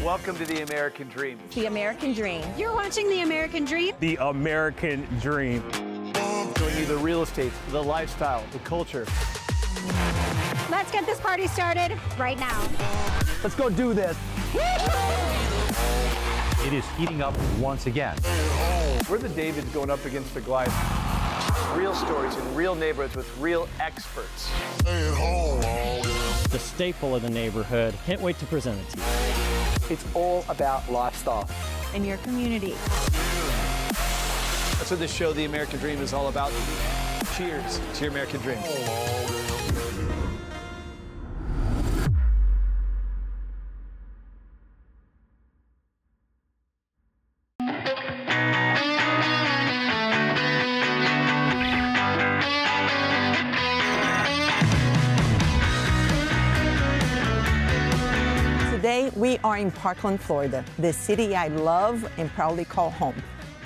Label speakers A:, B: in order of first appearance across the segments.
A: Welcome to the American Dream.
B: The American Dream.
C: You're watching The American Dream?
D: The American Dream.
A: Showing you the real estate, the lifestyle, the culture.
C: Let's get this party started right now.
A: Let's go do this.
E: It is heating up once again.
A: We're the Davids going up against the Goliath. Real stories in real neighborhoods with real experts.
F: The staple of the neighborhood. Can't wait to present it to you.
A: It's all about lifestyle.
B: In your community.
A: That's what this show, The American Dream, is all about. Cheers to your American Dream.
G: Today, we are in Parkland, Florida, the city I love and proudly call home.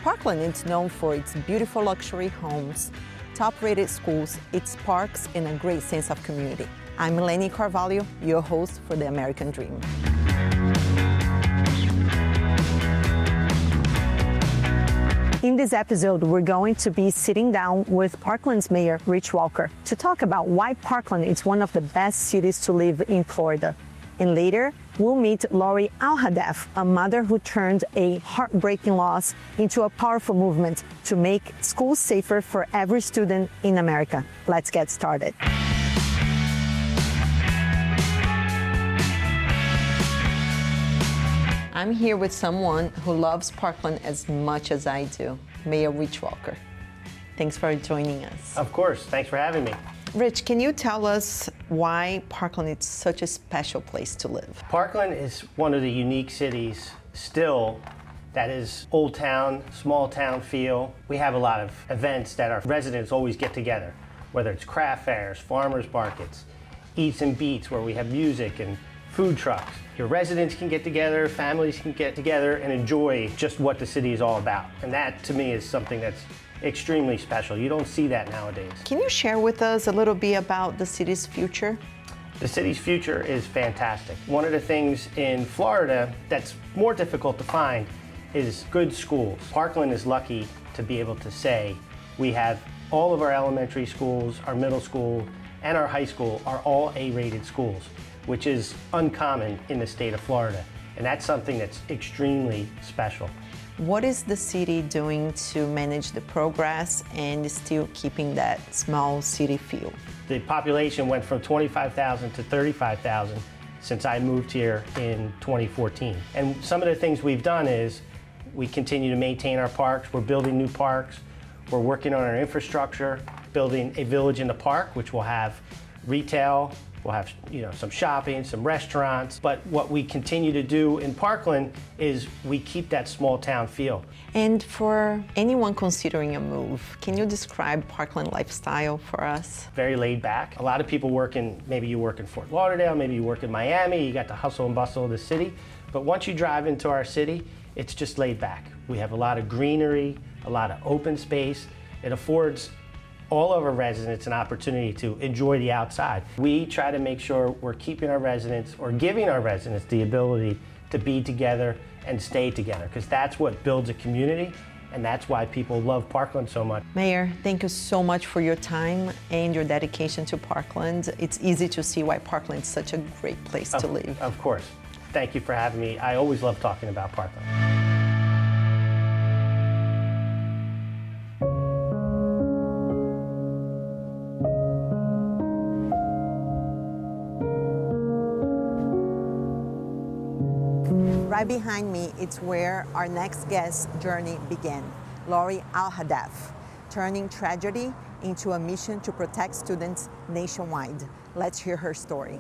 G: Parkland is known for its beautiful luxury homes, top-rated schools, its parks, and a great sense of community. I'm Milene Carvalho, your host for The American Dream. In this episode, we're going to be sitting down with Parkland's Mayor, Rich Walker, to talk about why Parkland is one of the best cities to live in Florida. And later, we'll meet Lori Al-Hadaf, a mother who turned a heartbreaking loss into a powerful movement to make schools safer for every student in America. Let's get started. I'm here with someone who loves Parkland as much as I do, Mayor Rich Walker. Thanks for joining us.
H: Of course, thanks for having me.
G: Rich, can you tell us why Parkland is such a special place to live?
H: Parkland is one of the unique cities still that is old town, small town feel. We have a lot of events that our residents always get together, whether it's craft fairs, farmers markets, eats and beats where we have music and food trucks. Your residents can get together, families can get together and enjoy just what the city is all about. And that to me is something that's extremely special. You don't see that nowadays.
G: Can you share with us a little bit about the city's future?
H: The city's future is fantastic. One of the things in Florida that's more difficult to find is good schools. Parkland is lucky to be able to say we have all of our elementary schools, our middle school, and our high school are all A-rated schools, which is uncommon in the state of Florida. And that's something that's extremely special.
G: What is the city doing to manage the progress and still keeping that small city feel?
H: The population went from 25,000 to 35,000 since I moved here in 2014. And some of the things we've done is we continue to maintain our parks. We're building new parks. We're working on our infrastructure, building a village in the park, which will have retail. We'll have, some shopping, some restaurants. But what we continue to do in Parkland is we keep that small town feel.
G: And for anyone considering a move, can you describe Parkland lifestyle for us?
H: Very laid back. A lot of people maybe you work in Fort Lauderdale, maybe you work in Miami, you got the hustle and bustle of the city. But once you drive into our city, it's just laid back. We have a lot of greenery, a lot of open space. It affords all of our residents an opportunity to enjoy the outside. We try to make sure we're keeping our residents or giving our residents the ability to be together and stay together, because that's what builds a community, and that's why people love Parkland so much.
G: Mayor, thank you so much for your time and your dedication to Parkland. It's easy to see why Parkland is such a great place to live.
H: Of course. Thank you for having me. I always love talking about Parkland.
G: Right behind me, it's where our next guest's journey began. Lori Al-Hadaf, turning tragedy into a mission to protect students nationwide. Let's hear her story.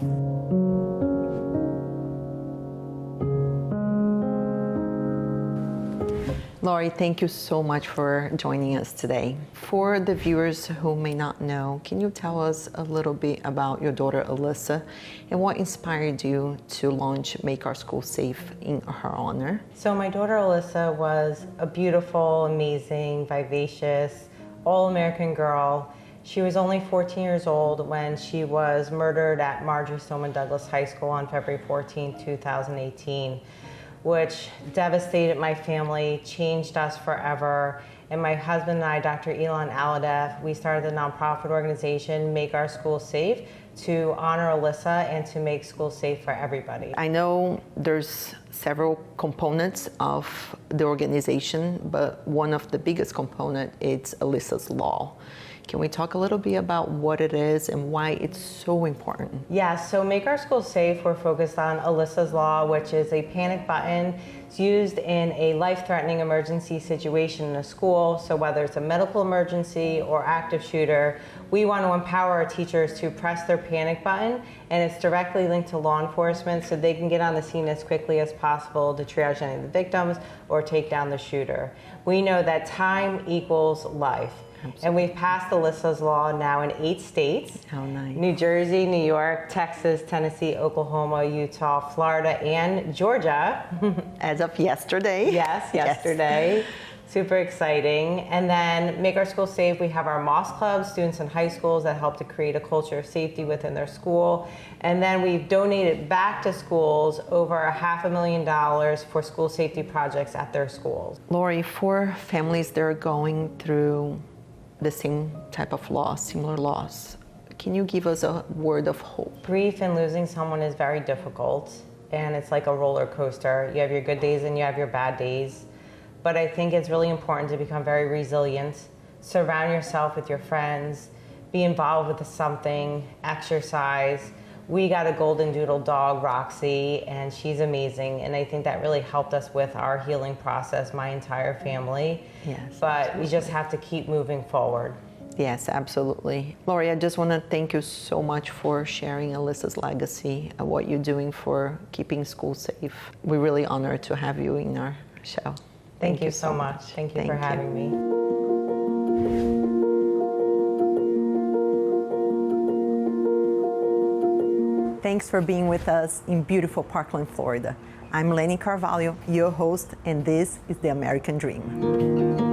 G: Lori, thank you so much for joining us today. For the viewers who may not know, can you tell us a little bit about your daughter, Alyssa, and what inspired you to launch Make Our School Safe in her honor?
I: So my daughter, Alyssa, was a beautiful, amazing, vivacious, all-American girl. She was only 14 years old when she was murdered at Marjorie Stoneman Douglas High School on February 14, 2018. which devastated my family, changed us forever. And my husband and I, Dr. Elon Aladef, we started the nonprofit organization, Make Our Schools Safe, to honor Alyssa and to make schools safe for everybody.
G: I know there's several components of the organization, but one of the biggest component is Alyssa's Law. Can we talk a little bit about what it is and why it's so important?
I: Yeah, so Make Our Schools Safe, we're focused on Alyssa's Law, which is a panic button. It's used in a life-threatening emergency situation in a school. So whether it's a medical emergency or active shooter, we want to empower our teachers to press their panic button, and it's directly linked to law enforcement so they can get on the scene as quickly as possible to triage any of the victims or take down the shooter. We know that time equals life. Absolutely. And we've passed Alyssa's Law now in 8 states.
G: How nice.
I: New Jersey, New York, Texas, Tennessee, Oklahoma, Utah, Florida, and Georgia.
G: As of yesterday.
I: Yes, yesterday. Yes. Super exciting. And then Make Our Schools Safe, we have our Moss Club, students in high schools that help to create a culture of safety within their school. And then we've donated back to schools over $500,000 for school safety projects at their schools.
G: Lori, for families that are going through the same type of loss, similar loss, can you give us a word of hope?
I: Grief and losing someone is very difficult, and it's like a roller coaster. You have your good days and you have your bad days. But I think it's really important to become very resilient, surround yourself with your friends, be involved with something, exercise. We got a golden doodle dog, Roxy, and she's amazing. And I think that really helped us with our healing process, my entire family.
G: Yes.
I: But we just have to keep moving forward.
G: Yes, absolutely. Lori, I just want to thank you so much for sharing Alyssa's legacy and what you're doing for keeping schools safe. We're really honored to have you in our show.
I: Thank you so much. Thank you for having me.
G: Thanks for being with us in beautiful Parkland, Florida. I'm Milene Carvalho, your host, and this is The American Dream.